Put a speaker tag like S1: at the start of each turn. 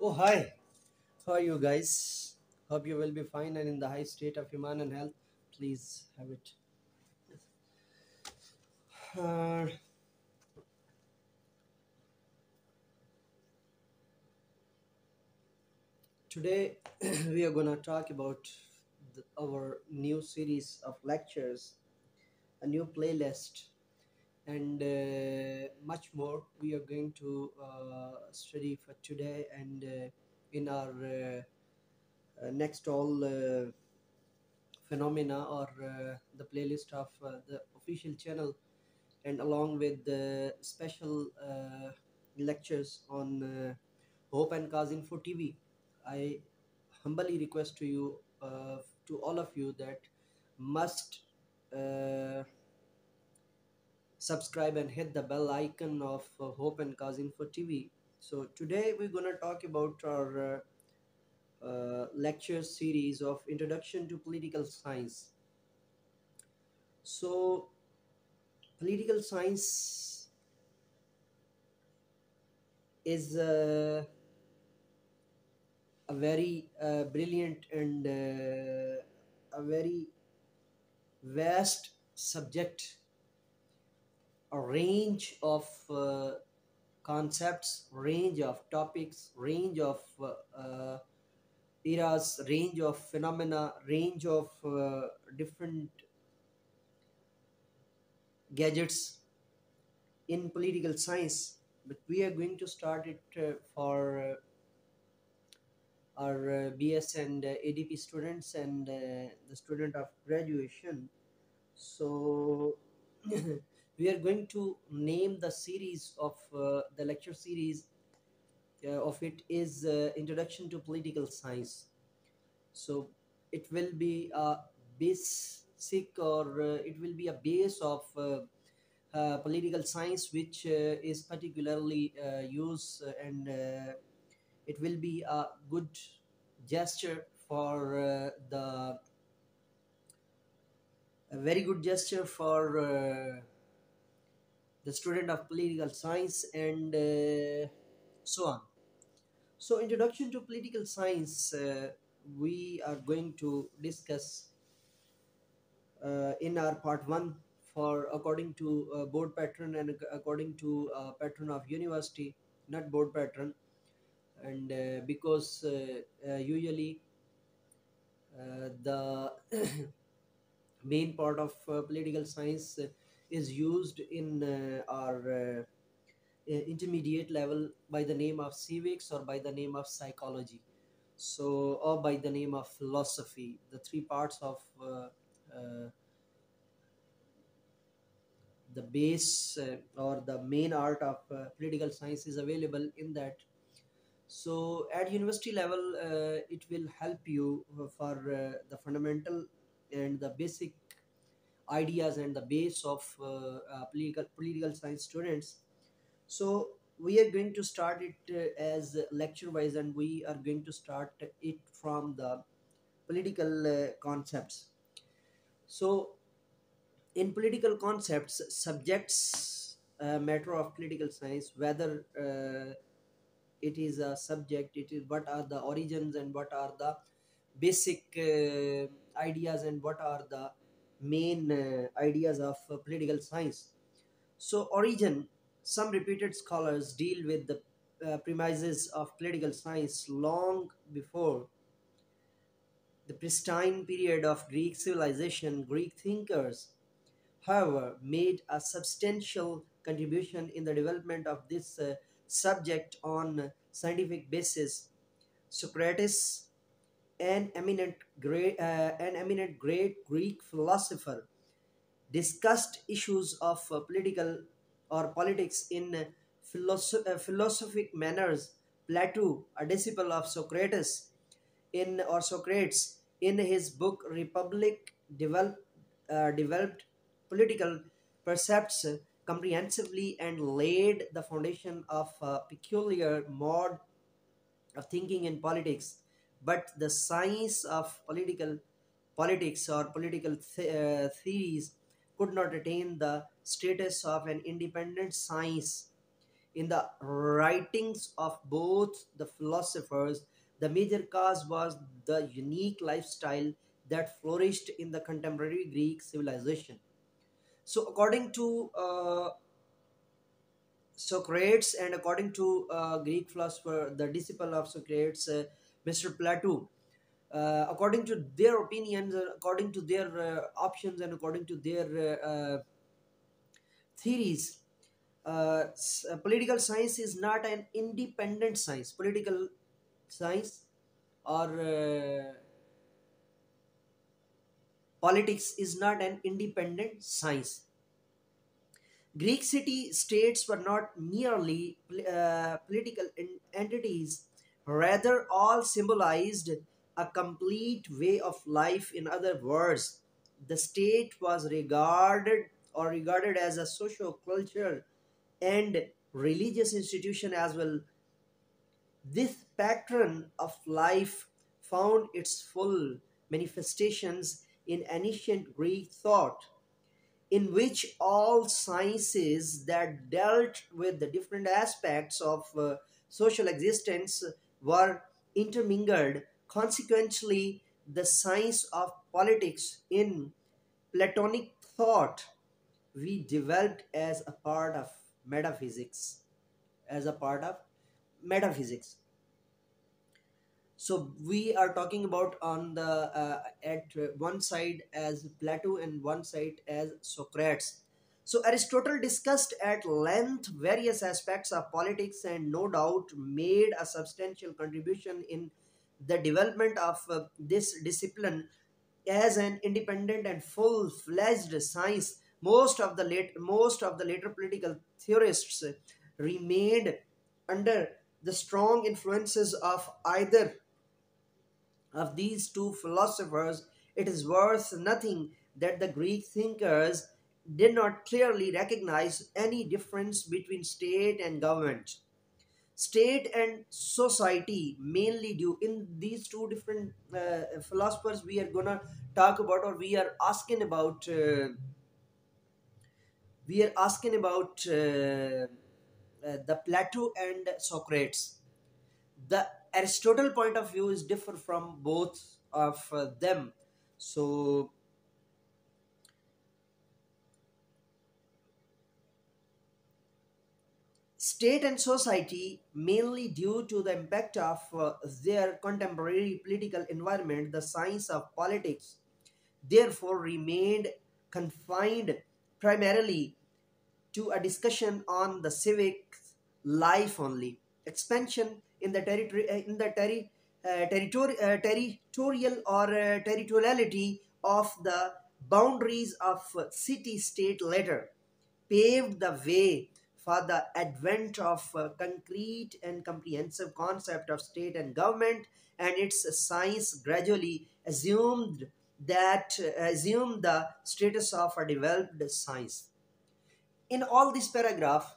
S1: Oh, hi. How are you guys? Hope you will be fine and in the high state of human and health. Please have it. Uh, Today, we are going to talk about our new series of lectures, a new playlist, and much more. We are going to study for today and in our next all phenomena or the playlist of the official channel, and along with the special lectures on Hope and Cause Info TV. I humbly request to you, to all of you, that must uh, subscribe and hit the bell icon of Hope and Cause Info TV. So today we're gonna talk about our lecture series of Introduction to Political Science. So political science is a very brilliant and a very vast subject, a range of concepts, range of topics, range of eras, range of phenomena, range of different gadgets in political science. But we are going to start it for our BS and ADP students and the student of graduation. So we are going to name the series of the lecture series of it is Introduction to Political Science. So it will be a basic or it will be a base of political science, which is particularly used and it will be a good gesture for a very good gesture for the student of political science and so on. So introduction to political science, we are going to discuss in our part 1 for according to board pattern and according to pattern of university, not board pattern. And because usually the main part of political science is used in our intermediate level by the name of civics or by the name of psychology, so or by the name of philosophy, the three parts of the base or the main art of political science is available in that. So at university level, it will help you for the fundamental and the basic ideas and the base of political science students. So we are going to start it as lecture wise, and we are going to start it from the political concepts. So in political concepts, subjects matter of political science, whether it is a subject, it is what are the origins and what are the basic ideas and what are the main ideas of political science. So origin, some reputed scholars deal with the premises of political science long before the pristine period of Greek civilization. Greek thinkers, however, made a substantial contribution in the development of this subject on scientific basis. Socrates, an eminent great Greek philosopher, discussed issues of political or politics in philosophic manners. Plato, a disciple of Socrates, in or Socrates, in his book Republic, developed political percepts comprehensively and laid the foundation of a peculiar mode of thinking in politics. But the science of politics or political theories could not attain the status of an independent science. in the writings of both the philosophers. The major cause was the unique lifestyle that flourished in the contemporary Greek civilization. So, according to Socrates, and according to Greek philosopher, the disciple of Socrates, Mr. Plato, according to their opinions, according to their options, and according to their theories, political science is not an independent science. Political science or politics is not an independent science. Greek city states were not merely political entities, rather, all symbolized a complete way of life. In other words, the state was regarded as a socio-cultural and religious institution as well. This pattern of life found its full manifestations in ancient Greek thought, in which all sciences that dealt with the different aspects of social existence were intermingled. Consequently, the science of politics in Platonic thought we developed as a part of metaphysics. As a part of metaphysics. So we are talking about on the at one side as Plato and one side as Socrates. So Aristotle discussed at length various aspects of politics and no doubt made a substantial contribution in the development of this discipline as an independent and full-fledged science. Most of the later political theorists remained under the strong influences of either of these two philosophers. It is worth noting that the Greek thinkers did not clearly recognize any difference between state and government, state and society, mainly due in these two different philosophers we are gonna talk about, or we are asking about the Plato and Socrates. The Aristotle point of view is different from both of them. So state and society, mainly due to the impact of their contemporary political environment, the science of politics therefore remained confined primarily to a discussion on the civic life only. Expansion in the territorial or territoriality of the boundaries of city-state later paved the way for the advent of a concrete and comprehensive concept of state and government, and its science gradually assumed the status of a developed science. In all this paragraph,